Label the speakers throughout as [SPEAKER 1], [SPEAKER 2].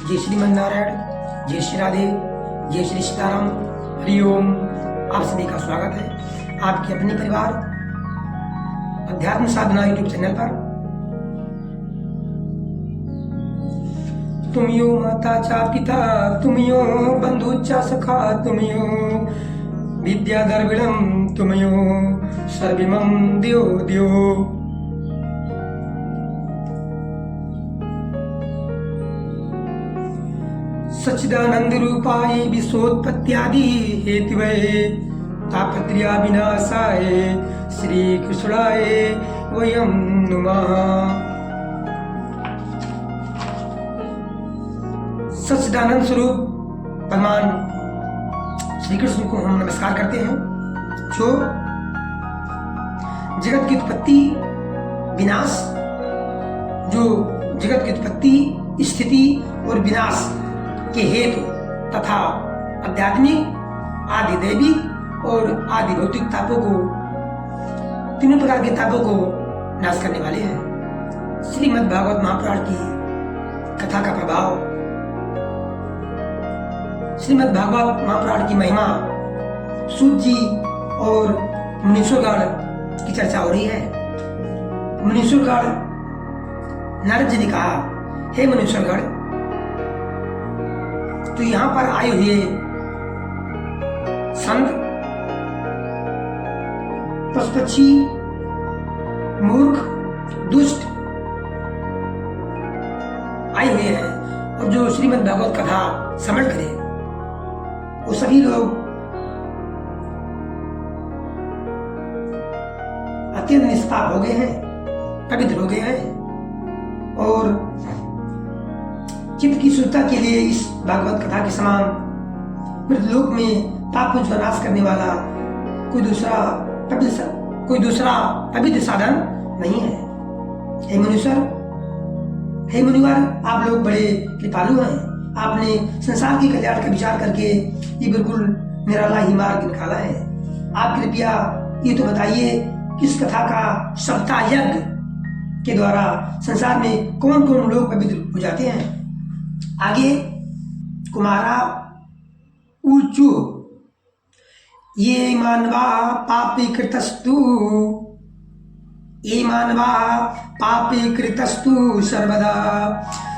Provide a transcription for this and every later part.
[SPEAKER 1] जय श्रीमन नारायण, जय श्री राधे, जय श्री सीताराम, हरिओम। आप सभी का स्वागत है आपके अपने परिवार अध्यात्म साधना यूट्यूब चैनल पर। तुम यो माता चा पिता, तुम यो बंधु चा सखा, तुम यो विद्या द्रविड़म, तुम यो सर्विमं द्यो द्यो। सच्चिदानंद रूपाय विश्वोत्पत्त्यादि हेतवे तापत्र्य विनाशाय श्री कृष्णाय वयं नुमः। सच्चिदानंद स्वरूप भगवान श्री कृष्ण को हम नमस्कार करते हैं, जो जगत की उत्पत्ति विनाश, जो जगत की उत्पत्ति स्थिति और विनाश के हेतु तथा आध्यात्मिक आदि दैविक और आदि भौतिक तापों को, तीनों प्रकार के तापों को नाश करने वाले हैं। श्रीमद् भागवत महापुराण की कथा का प्रभाव, श्रीमद् भागवत महापुराण की महिमा, सूत जी और मुनीश्वरगण की चर्चा हो रही है। मुनीश्वरगण, नारद जी ने कहा, हे मुनीश्वरगण, तो यहाँ पर आए हुए संत पशुपक्षी, मूर्ख, दुष्ट आए हुए हैं, और जो श्रीमद् भागवत कथा श्रवण करें वो सभी लोग अत्यंत निष्पाप हो गए हैं, पवित्र हो गए हैं, और चित्त की शुद्धता के लिए इस भागवत कथा के समान मृतलोक में पापों का नाश करने वाला कोई दूसरा पवित्र साधन नहीं है। हे मुनीश्वर, हे मुनिवर, आप लोग बड़े कृपालु हैं। आपने संसार के कल्याण का विचार करके ये बिल्कुल निराला ही मार्ग निकाला है। आप कृपया ये तो बताइए, किस कथा का सप्ताह यज्ञ के द्वारा संसार में कौन कौन लोग पवित्र हो जाते हैं। आगे कुमारा ऊचु, ये मानवा पापी कृतस्तु, ये मानवा पापी कृतस्तु सर्वदा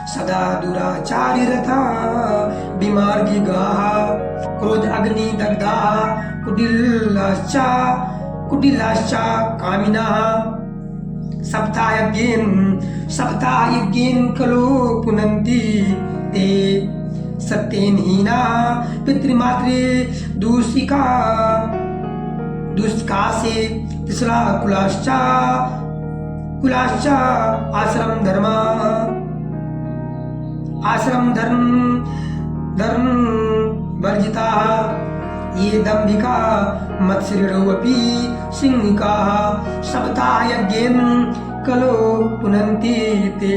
[SPEAKER 1] सदा दुराचारी रथा विमार्गी गाः क्रोध अग्नि दग्धा कुटिलाश्चा कामिनः सप्ताहयज्ञेन खलु पुनन्ति ते सत्येन हीना पितृमात्रे दूषिका से तिसरा कुलाश्च आश्रम धर्म वर्जिता ये दंभिका मत्स्यऋणोऽपि सिंहिकाः सप्ताहयज्ञेन खलु पुनन्ति ते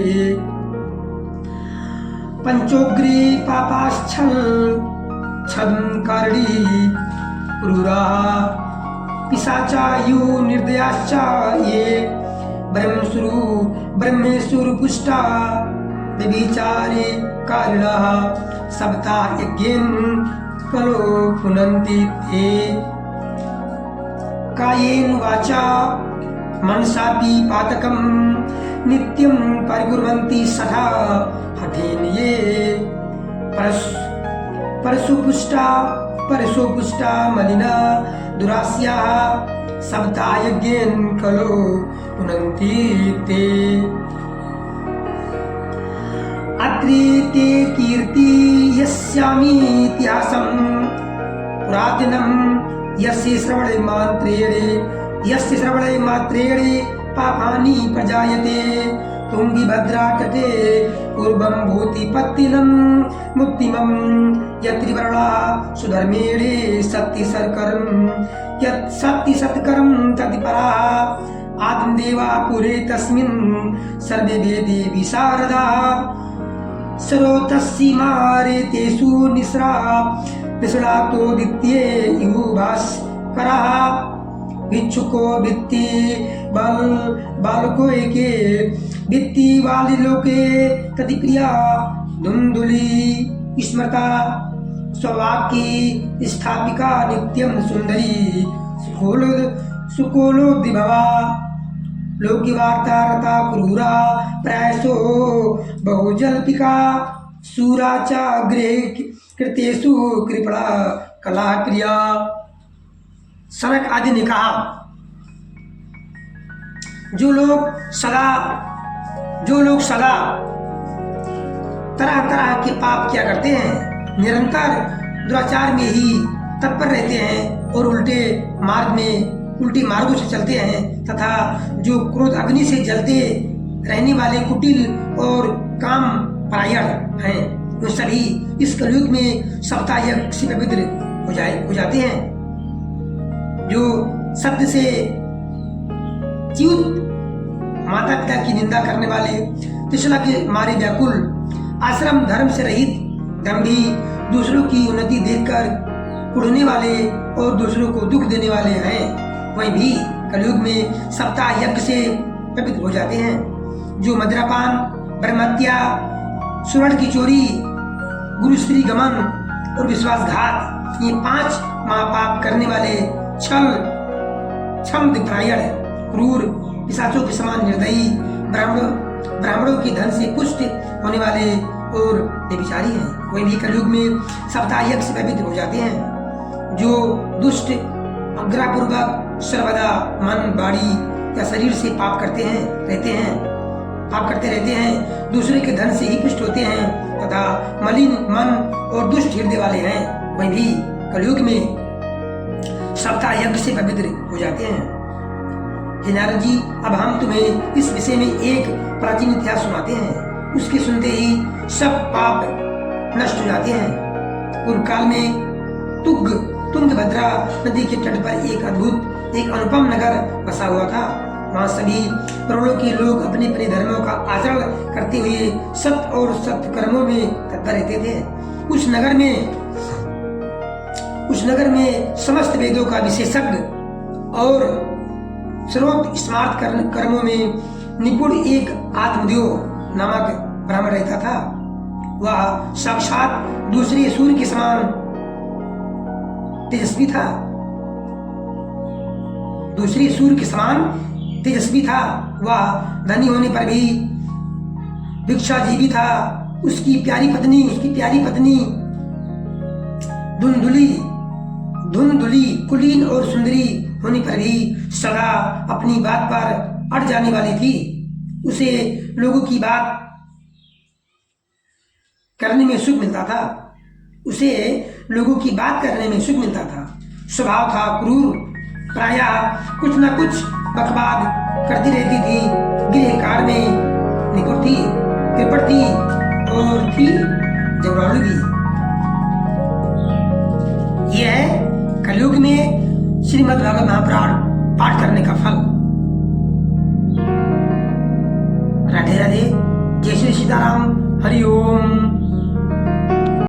[SPEAKER 1] पंचोग्री पापाश्छल छद्मकर्णी क्रूराः पिशाचा यु निर्दयाश्च ये ब्रह्मेषु पुष्टा व्यभिचारी कारिणः सप्ताहयज्ञेन खलु पुनन्ति ते कायेन वाचा मनसापि पातकं नित्यं परिकुर्वन्ति सदा हठेन ये परशुपुष्टा मलिना दुरास्याः सप्ताहयज्ञेन खलु पुनन्ति ते अत्रि ते कीर्ति यस्यामीतिहासं पुरातनं यस्य श्रवणे मात्रेणे पापानि प्रजायते तुंगिभद्रा तटे पूर्वं भूतिपत्तिनं मुक्तिमं यत्रिवर्णा सुधर्मेणे सत्तिसत्करं तत्पराः आत्मदेवा पुरे तस्मिन् सर्वे वेदे विशारदा सरोतस्सीमारे तेषु निष्णातो द्वितीये युभास्करः भिक्षुको भित्ति बालको एके भित्ति वाली लोके कति प्रिया धुंधुली स्मृता स्ववाक्य स्थापिका नित्यम सुंदरी सुकोलोद्विभवा लोक्यवार्ता रता क्रूरा प्रायसो बहुजल्पिका सूरा च गृह कृतेषु कृपणा कला क्रिया। सनक आदि ने कहा, जो लोग सदा तरह तरह के पाप किया करते हैं, निरंतर दुराचार में ही तत्पर रहते हैं और उल्टे मार्गों से चलते हैं तथा जो क्रोध अग्नि से जलते रहने वाले कुटिल और काम परायण हैं, वो सभी इस कलयुग में सप्ताह यज्ञ से पवित्र हो जाते हैं। जो शब्द से च्युत माता पिता की निंदा करने वाले, तृष्णा के मारे व्याकुल, आश्रम धर्म से रहित, दंभी, दूसरों की उन्नति देखकर उड़ने वाले और दूसरों को दुख देने वाले हैं, वही भी कलयुग में सप्ताह यज्ञ से पवित्र हो जाते हैं। जो मदिरापान, ब्रह्महत्या, सुवर्ण की चोरी, गुरु स्त्री गमन और विश्वासघात, ये 5 महापाप करने वाले छल विपरायण, क्रूर, पिशाचों के समान निर्दयी, ब्राह्मणों के धन से पुष्ट होने वाले और व्यभिचारी हैं, वही भी कलयुग में सप्ताह यज्ञ से पवित्र हो जाते हैं। जो दुष्ट अग्रहपूर्वक सर्वदा मन, बाड़ी या शरीर से पाप करते रहते हैं, दूसरे के धन से ही पुष्ट होते हैं तथा मलिन मन और दुष्ट हृदय वाले हैं, वही भी कलयुग में सप्ताह यज्ञ से पवित्र हो जाते हैं। हे नारद जी, अब हम तुम्हें इस विषय में एक प्राचीन इतिहास सुनाते हैं। उसके सुनते ही सब पाप नष्ट हो जाते हैं। पूर्व काल में तुंगभद्रा नदी के तट पर एक अनुपम नगर बसा हुआ था। वहाँ सभी करोड़ों के लोग अपने अपने धर्मों का आचरण करते हुए सत्य और सत्य कर्मों में तत्पर रहते थे। उस नगर में समस्त वेदों का विशेषज्ञ और सर्वोत्तम स्मार्त कर्मों में निपुण एक आत्मदेव नामक ब्राह्मण रहता था। वह साक्षात दूसरे सूर्य के समान तेजस्वी था। वह धनी होने पर भी भिक्षाजीवी था। उसकी प्यारी पत्नी धुंधुली कुलीन और सुंदरी होने पर भी सदा अपनी बात पर अड़ जाने वाली थी। उसे लोगों की बात करने में सुख मिलता था। स्वभाव था क्रूर, प्रायः कुछ न कुछ बकवाद करती रहती थी। गृहकार्य में निपुण थी, कृपण थी और थी जवरालू भी। यह है कलयुग में श्रीमद्भागवत महापुराण पाठ करने का फल। राधे राधे, जय श्री सीताराम, हरि ओम।